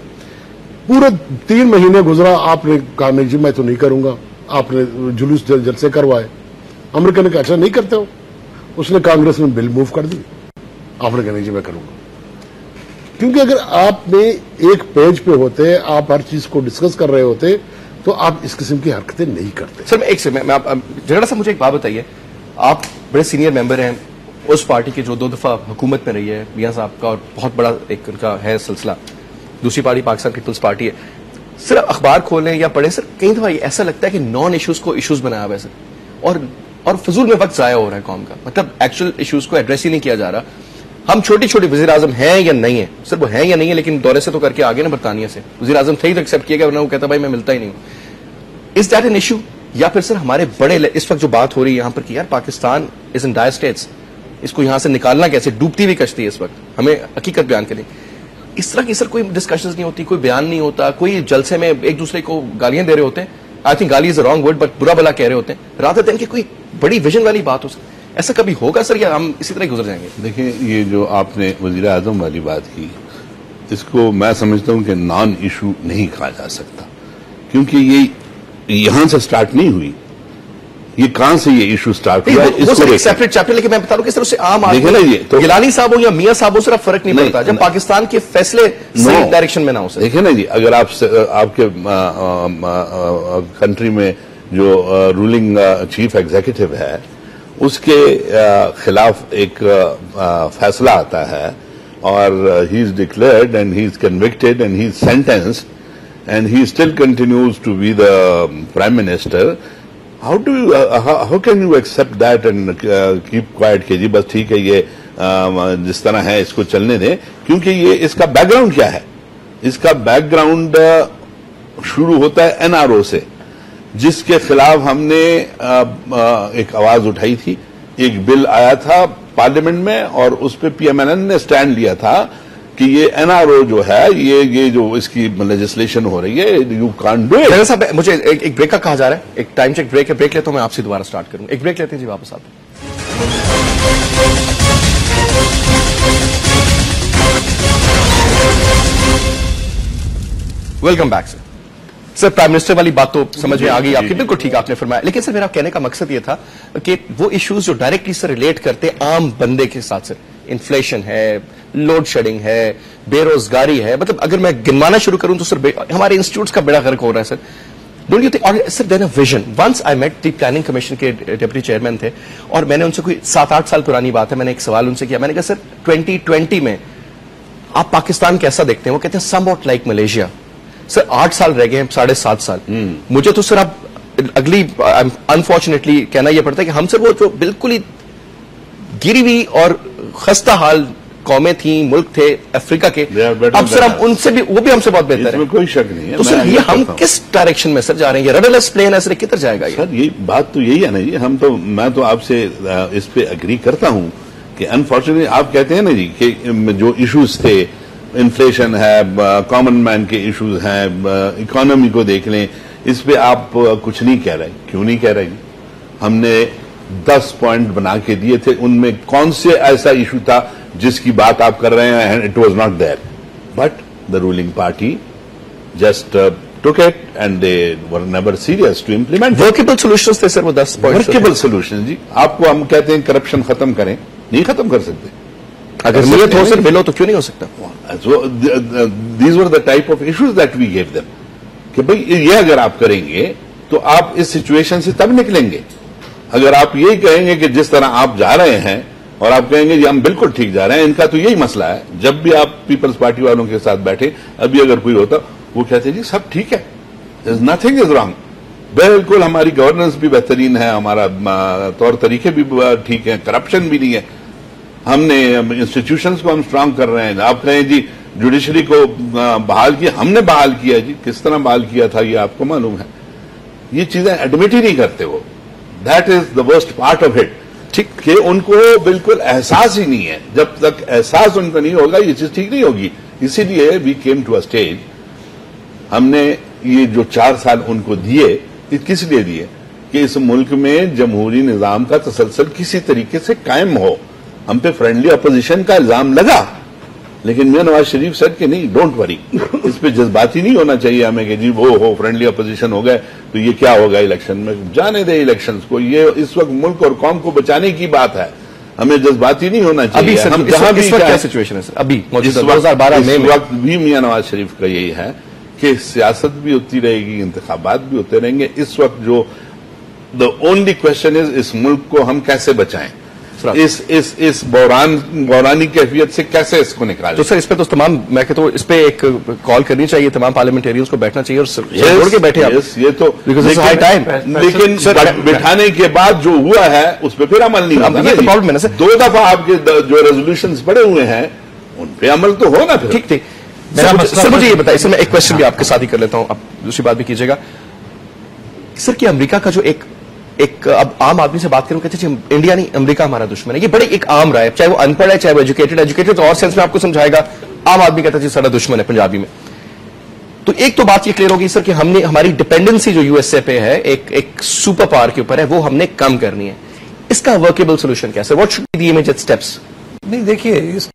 पूरे 3 महीने गुजरा, आपने कहा नहीं जी मैं तो नहीं करूंगा, आपने जुलूस जलसे करवाए। अमेरिका ने कहा अच्छा नहीं करते हो, उसने कांग्रेस में बिल मूव कर दी, आपने कहा नहीं जी मैं करूंगा। क्योंकि अगर आपने एक पेज पे होते, आप हर चीज को डिस्कस कर रहे होते, तो आप इस किस्म की हरकतें नहीं करते। सर मैं जरा सा मुझे एक बात बताइए, आप बड़े सीनियर मेंबर हैं उस पार्टी के जो 2 दफा हुकूमत में रही है, मियां साहब का, और बहुत बड़ा एक उनका है सिलसिला। दूसरी पार्टी पाकिस्तान पीपल्स पार्टी है। सर अखबार खोलें या पढ़ें, सर कई दफा ऐसा लगता है कि नॉन इश्यूज को इश्यूज बनाया हुआ है सर, और फजूल में वक्त जाया हो रहा है कौम का। मतलब एक्चुअल इश्यूज को एड्रेस ही नहीं किया जा रहा। हम छोटी छोटी वजीर आजम हैं या नहीं है, सर वो हैं या नहीं है, लेकिन दौरे से तो करके आगे ना बरतानिया से वजीर आजम थे ही तो एक्सेप्ट किया गया, वरना वो कहता भाई मैं मिलता ही नहीं हूं। Is that an issue? या फिर सर हमारे बड़े इस वक्त जो बात हो रही है यहां पर कि यार Pakistan is in dire states, इसको यहां से निकालना कैसे, डूबती हुई कश्ती है इस वक्त, हमें हकीकत बयान करें। इस तरह की सर कोई डिस्कशंस नहीं होती, कोई बयान नहीं होता, कोई जलसे में एक दूसरे को गालियां दे रहे होते हैं। आई थिंक गाली is a wrong word, but बुरा भला कह रहे होते हैं, रादर देन कि कोई बड़ी विजन वाली बात हो। ऐसा कभी होगा सर, या हम इसी तरह गुजर जाएंगे? देखिए, ये जो आपने वजीर आजम वाली बात की, इसको मैं समझता हूं कि नॉन इशू नहीं कहा जा सकता, क्योंकि ये यहां से स्टार्ट नहीं हुई। ये कहां से ये इशू स्टार्ट हुआ? इसको एक सेपरेट चैप्टर, लेकिन मैं बता रहा हूं किस तरह से आम आदमी, ना ये तो गिलानी साहब हो या मियां साहब हो, सिर्फ फर्क नहीं पड़ता जब पाकिस्तान के फैसले सही डायरेक्शन में ना हो। देखिए ना जी, अगर आपके कंट्री में जो रूलिंग चीफ एग्जीक्यूटिव है उसके खिलाफ एक फैसला आता है और he is declared and he is convicted and he is sentenced and he still continues to be the prime minister, how can you accept that and keep quiet कि जी बस ठीक है, ये जिस तरह है इसको चलने दें? क्योंकि ये इसका बैकग्राउंड क्या है? इसका बैकग्राउंड शुरू होता है एनआरओ से, जिसके खिलाफ हमने एक आवाज उठाई थी। एक बिल आया था पार्लियामेंट में और उस पर पीएमएलएन ने स्टैंड लिया था कि ये एनआरओ जो है, ये जो इसकी लेजिस्लेशन हो रही है, यू कांट डू इट। साहब मुझे एक ब्रेक का कहा जा रहा है, एक टाइम चेक ब्रेक है, ब्रेक लेता हूं, मैं आपसे दोबारा स्टार्ट करूंगा। एक ब्रेक लेते हैं जी, वापस आते हैं। Welcome back sir. Sir prime minister वाली बात तो समझ में आ गई आपकी, बिल्कुल ठीक आपने फरमाया, लेकिन सर मेरा कहने का मकसद ये था कि वो इश्यूज जो डायरेक्टली सर रिलेट करते आम बंदे के साथ, सर इन्फ्लेशन है, लोड शेडिंग है, बेरोजगारी है, मतलब अगर मैं गिनवाना शुरू करूं तो सर हमारे इंस्टीट्यूट्स का बेड़ा गर्क हो रहा है सर। Don't you think? और sir then a vision. Once I met the planning commission के डिप्टी चेयरमैन थे और मैंने उनसे, कोई 7-8 साल पुरानी बात है, मैंने एक सवाल उनसे किया। मैंने कहा सर 2020 में आप पाकिस्तान कैसा देखते हैं? वो कहते हैं समवॉट लाइक मलेशिया। सर 8 साल रह गए हैं, 7.5 साल। मुझे तो सर अब अगली अनफॉर्चुनेटली कहना यह पड़ता है कि हम सर वो जो बिल्कुल ही गिरी हुई और खस्ता हाल कौमें थी, मुल्क थे अफ्रीका के, अब सर हम उनसे भी, वो भी हमसे बहुत बेहतर है, इसमें कोई शक नहीं है। तो सर ये हम किस डायरेक्शन में सर जा रहे हैं? ये रडरलेस प्लेन है सर, किधर जाएगा ये? सर ये बात तो यही है ना जी, मैं तो आपसे इस पे एग्री करता हूं कि अनफॉर्चुनेटली आप कहते हैं ना जी कि जो इश्यूज थे, इन्फ्लेशन है, कॉमन मैन के इश्यूज हैं, इकोनॉमी को देख लें, इस पे आप कुछ नहीं कह रहे। क्यों नहीं कह रहे? हमने 10 पॉइंट बना के दिए थे, उनमें कौन से ऐसा इशू था जिसकी बात आप कर रहे हैं? And it was not there, but the ruling party just took it and they were never serious to implement. Workable solutions थे सर वो 10 पॉइंट्स। वर्केबल सॉल्यूशन जी, आपको हम कहते हैं करप्शन खत्म करें, नहीं खत्म कर सकते। अगर नियत हो सर बिलो तो क्यों नहीं हो सकता? So these were the type of issues that we gave them कि भाई ये अगर आप करेंगे तो आप इस सिचुएशन से तब निकलेंगे। अगर आप यही कहेंगे कि जिस तरह आप जा रहे हैं और आप कहेंगे जी हम बिल्कुल ठीक जा रहे हैं, इनका तो यही मसला है। जब भी आप पीपल्स पार्टी वालों के साथ बैठे, अभी अगर कोई होता, वो कहते जी सब ठीक है, नथिंग इज रॉन्ग, बिल्कुल हमारी गवर्नेंस भी बेहतरीन है, हमारा तौर तरीके भी ठीक है, करप्शन भी नहीं है, हमने इंस्टीट्यूशंस को हम स्ट्रांग कर रहे हैं। आप कहें जी जुडिशरी को बहाल किया, हमने बहाल किया जी, किस तरह बहाल किया था ये आपको मालूम है। ये चीजें एडमिट ही नहीं करते वो, that is the worst part of it. ठीक कि उनको बिल्कुल एहसास ही नहीं है, जब तक एहसास उनको नहीं होगा ये चीज ठीक नहीं होगी। इसीलिए we came to a stage, हमने ये जो 4 साल उनको दिए, ये किस लिए दिए कि इस मुल्क में जमहूरी निजाम का तसलसल किसी तरीके से कायम हो, हम पे फ्रेंडली अपोजिशन का इल्जाम लगा, लेकिन मियां नवाज शरीफ सर कि नहीं, डोंट वरी, इस पे जज्बाती नहीं होना चाहिए हमें कि जी वो हो फ्रेंडली अपोजिशन हो गए तो ये क्या होगा इलेक्शन में, जाने दे इलेक्शंस को, ये इस वक्त मुल्क और कौम को बचाने की बात है, हमें जज्बाती नहीं होना चाहिए। अभी सर, हम जहां भी क्या सिचुएशन है सर अभी इस 2012 में वक्त भी मियां नवाज शरीफ का यही है कि सियासत भी होती रहेगी, इंतखाबात भी होते रहेंगे। इस वक्त जो द ओनली क्वेश्चन इज इस मुल्क को हम कैसे बचाएं, इस बौरानी कैफियत से कैसे इसको निकालें। तो सर इस पे तो तमाम, मैं कहता हूँ इस पे एक कॉल करनी चाहिए, तमाम पार्लियामेंटेरियंस को बैठना चाहिए और जोड़ के बैठे ये तो हाई टाइम। लेकिन बिठाने के बाद जो हुआ है उस पर फिर अमल नहीं होता। ये तो प्रॉब्लम है ना सर, 2 दफा आपके जो रेजोल्यूशंस पड़े हुए हैं उन पे अमल तो हो ना। ठीक ठीक। सर मुझे ये बताइए, सर मैं एक क्वेश्चन भी आपके साथ ही कर लेता हूं, आप दूसरी बात भी कीजिएगा सर कि अमेरिका का जो एक अब आम आदमी से बात करूं, कहते हैं इंडिया नहीं अमेरिका हमारा दुश्मन है, ये बड़ी एक आम राय है, चाहे वो अनपढ़ है चाहे वो एजुकेटेड तो और सेंस में आपको समझाएगा, आम आदमी कहता है सारा दुश्मन है पंजाबी में। तो एक तो बात ये क्लियर होगी सर कि हमने हमारी डिपेंडेंसी जो यूएसए पे है एक सुपर पावर के ऊपर है, वो हमने कम करनी है। इसका वर्केबल सोल्यूशन क्या sir, what should be the immediate steps? नहीं देखिए, इस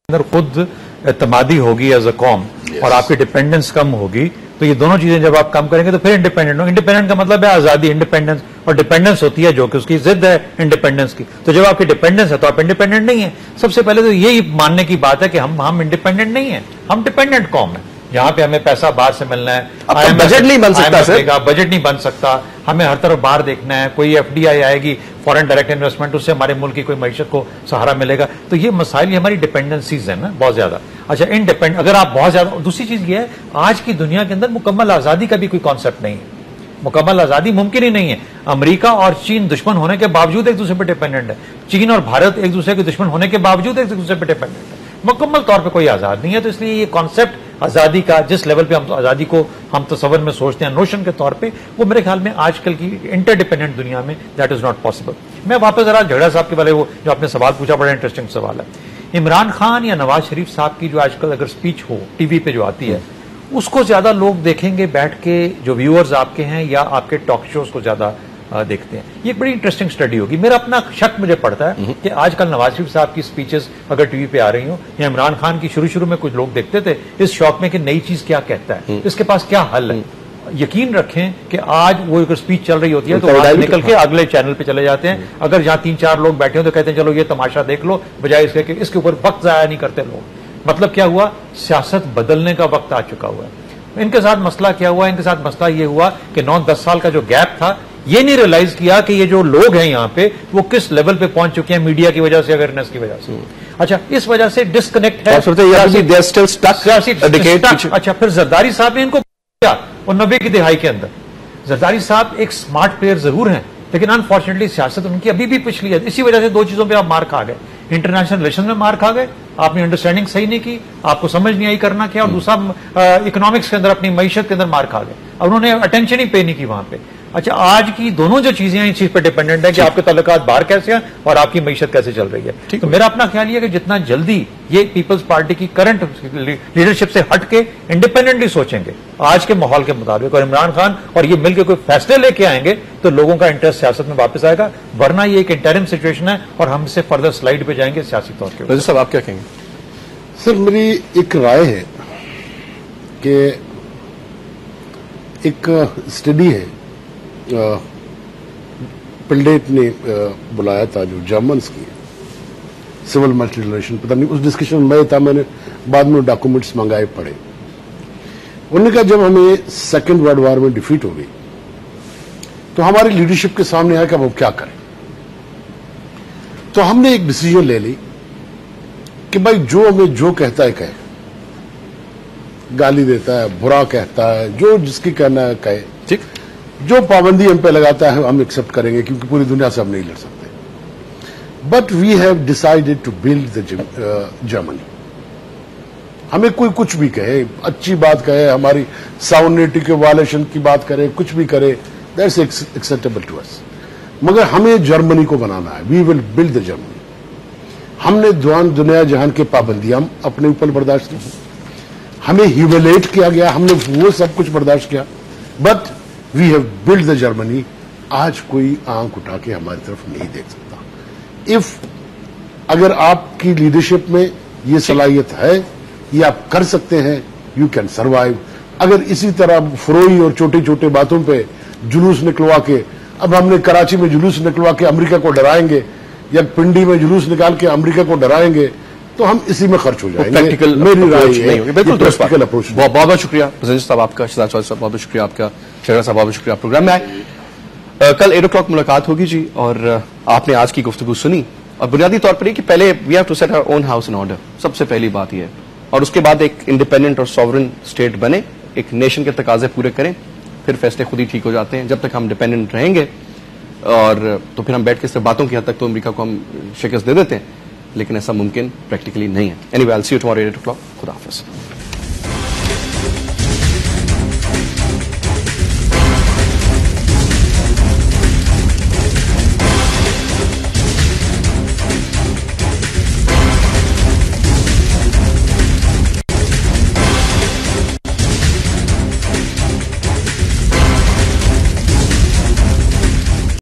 अंदर खुद एतमादी होगी एज अ कॉम और आपकी डिपेंडेंस कम होगी, तो ये दोनों चीजें जब आप कम करेंगे तो फिर इंडिपेंडेंट हो। इंडिपेंडेंट का मतलब है आजादी, इंडिपेंडेंस, और डिपेंडेंस होती है जो कि उसकी जिद है इंडिपेंडेंस की। तो जब आपकी डिपेंडेंस है तो आप इंडिपेंडेंट नहीं है। सबसे पहले तो यही मानने की बात है कि हम इंडिपेंडेंट नहीं है, हम डिपेंडेंट कौम है, जहां पे हमें पैसा बाहर से मिलना है, बजट नहीं बन सकता सर, बजट नहीं बन सकता, हमें हर तरफ बाहर देखना है, कोई एफडीआई आएगी फॉरेन डायरेक्ट इन्वेस्टमेंट, उससे हमारे मुल्क की कोई मईशत को सहारा मिलेगा। तो ये मसाइल, ये हमारी डिपेंडेंसीज है ना बहुत ज्यादा। अच्छा, अगर आप बहुत ज्यादा, दूसरी चीज ये है आज की दुनिया के अंदर मुकम्मल आजादी का भी कोई कॉन्सेप्ट नहीं है, मुकम्मल आजादी मुमकिन ही नहीं है। अमेरिका और चीन दुश्मन होने के बावजूद एक दूसरे पर डिपेंडेंट है, चीन और भारत एक दूसरे के दुश्मन होने के बावजूद एक दूसरे पर डिपेंडेंट है, मुकम्मल तौर पे कोई आजाद नहीं है। तो इसलिए ये कॉन्सेप्ट आजादी का, जिस लेवल पे हम तो आजादी को हम तस्वर में सोचते हैं नोशन के तौर पे, वो मेरे ख्याल में आजकल की इंटरडिपेंडेंट दुनिया में दैट इज नॉट पॉसिबल। मैं वापस जरा झगड़ा साहब के वाले वो जो आपने सवाल पूछा, बड़ा इंटरेस्टिंग सवाल है। इमरान खान या नवाज शरीफ साहब की जो आजकल अगर स्पीच हो टीवी पे जो आती है, उसको ज्यादा लोग देखेंगे बैठ के, जो व्यूअर्स आपके हैं या आपके टॉक शोज को ज्यादा देखते हैं। ये एक बड़ी इंटरेस्टिंग स्टडी होगी। मेरा अपना शक मुझे पड़ता है कि आजकल नवाज शरीफ साहब की स्पीचेस अगर टीवी पे आ रही हो, या इमरान खान की शुरू में कुछ लोग देखते थे इस शौक में कि नई चीज क्या कहता है, इसके पास क्या हल है। यकीन रखें कि आज वो अगर स्पीच चल रही होती है तो आज निकल के अगले चैनल पे चले जाते हैं। अगर जहां 3-4 लोग बैठे हो तो कहते हैं चलो ये तमाशा देख लो, बजाय इसके ऊपर वक्त जाया नहीं करते लोग। मतलब क्या हुआ, सियासत बदलने का वक्त आ चुका हुआ है। इनके साथ मसला क्या हुआ, इनके साथ मसला ये हुआ कि 9-10 साल का जो गैप था, ये नहीं रियलाइज किया कि ये जो लोग हैं यहाँ पे वो किस लेवल पे पहुंच चुके हैं मीडिया की वजह से, अवेयरनेस की वजह से। अच्छा, इस वजह से डिस्कनेक्ट है। अच्छा, फिर जरदारी साहब ने इनको किया और 90 की दिहाई के अंदर। जरदारी साहब एक स्मार्ट प्लेयर जरूर हैं, लेकिन अनफॉर्चुनेटली सियासत उनकी अभी भी पिछली है। इसी वजह से 2 चीजों पर आप मार खा गए, इंटरनेशनल रिलेशन में मार खा गए, आपने अंडरस्टैंडिंग सही नहीं की, आपको समझ नहीं आई करना क्या, और दूसरा इकोनॉमिक्स के अंदर, अपनी मईशत के अंदर मार खा गए। अब उन्होंने अटेंशन ही पे नहीं की वहां पे। अच्छा, आज की दोनों जो चीजें हैं इस चीज पर डिपेंडेंट है कि आपके ताल्लुकात बाहर कैसे हैं और आपकी मईशत कैसे चल रही है। तो मेरा अपना ख्याल ये है कि जितना जल्दी ये पीपल्स पार्टी की करंट लीडरशिप से हट के इंडिपेंडेंटली सोचेंगे आज के माहौल के मुताबिक, और इमरान खान और ये मिलकर कोई फैसले लेके आएंगे, तो लोगों का इंटरेस्ट सियासत में वापस आएगा। वरना ये एक इंटरिम सिचुएशन है और हम इससे फर्दर स्लाइड पे जाएंगे सियासी तौर पर। साहब आप क्या कहेंगे? सर, मेरी एक राय है कि एक स्टडी है, पिल्डेट ने बुलाया था जो जर्मन्स की सिविल मल्टी रिलेशन, पता नहीं उस डिस्कशन में मैं था, मैंने बाद में डॉक्यूमेंट्स मंगाए पढ़े। उन्होंने कहा जब हमें सेकेंड वर्ल्ड वॉर में डिफीट हो गई तो हमारी लीडरशिप के सामने आया कि अब क्या करें। तो हमने एक डिसीजन ले ली कि भाई जो हमें जो कहता है कहे, गाली देता है, बुरा कहता है, जो जिसकी कहना है कहे, ठीक, जो पाबंदी हम पे लगाता है हम एक्सेप्ट करेंगे क्योंकि पूरी दुनिया से हम नहीं लड़ सकते। But we have decided to build the Germany. हमें कोई कुछ भी कहे, अच्छी बात कहे, हमारी साउंडनिटी के वायलेशन की बात करे, कुछ भी करे, दैट्स एक्सेप्टेबल टू अस, मगर हमें जर्मनी को बनाना है। We will build the Germany. हमने दुनिया जहान के पाबंदियां अपने ऊपर बर्दाश्त की, हमें ह्यूमिलेट किया गया, हमने वो सब कुछ बर्दाश्त किया, but we have build the Germany. आज कोई आंख उठा के हमारी तरफ नहीं देख सकता। इफ अगर आपकी लीडरशिप में ये सलाहियत है, ये आप कर सकते हैं, यू कैन सर्वाइव। अगर इसी तरह फरोई और छोटे छोटे बातों पे जुलूस निकलवा के, अब हमने कराची में जुलूस निकलवा के अमेरिका को डराएंगे या पिंडी में जुलूस निकाल के अमेरिका को डराएंगे, तो हम इसी में खर्च हो जाएंगे। प्रैक्टिकल मेरी राय नहीं होगी। बिल्कुल प्रैक्टिकल अप्रोच। बहुत बहुत शुक्रिया प्रेसिडेंट साहब आपका, शहजाद चौधरी साहब बहुत बहुत शुक्रिया आपका, शहजाद साहब बहुत शुक्रिया प्रोग्राम में आए। कल 8 o'clock मुलाकात होगी जी, और आपने आज की गुफ्तगू सुनी, और बुनियादी तौर पर ये कि पहले we have to set our own house in order, सबसे पहली बात यह है, और उसके बाद एक इंडिपेंडेंट और सॉवरेन स्टेट बने, एक नेशन के तकाजे पूरे करें, फिर फैसले खुद ही ठीक हो जाते हैं। जब तक हम डिपेंडेंट रहेंगे और तो फिर हम बैठ के सिर्फ बातों की हद तक तो अमेरिका को हम शिकस्त दे देते हैं, लेकिन ऐसा मुमकिन प्रैक्टिकली नहीं है। Anyway, I will see you tomorrow 8 o'clock। खुदा हाफिज़।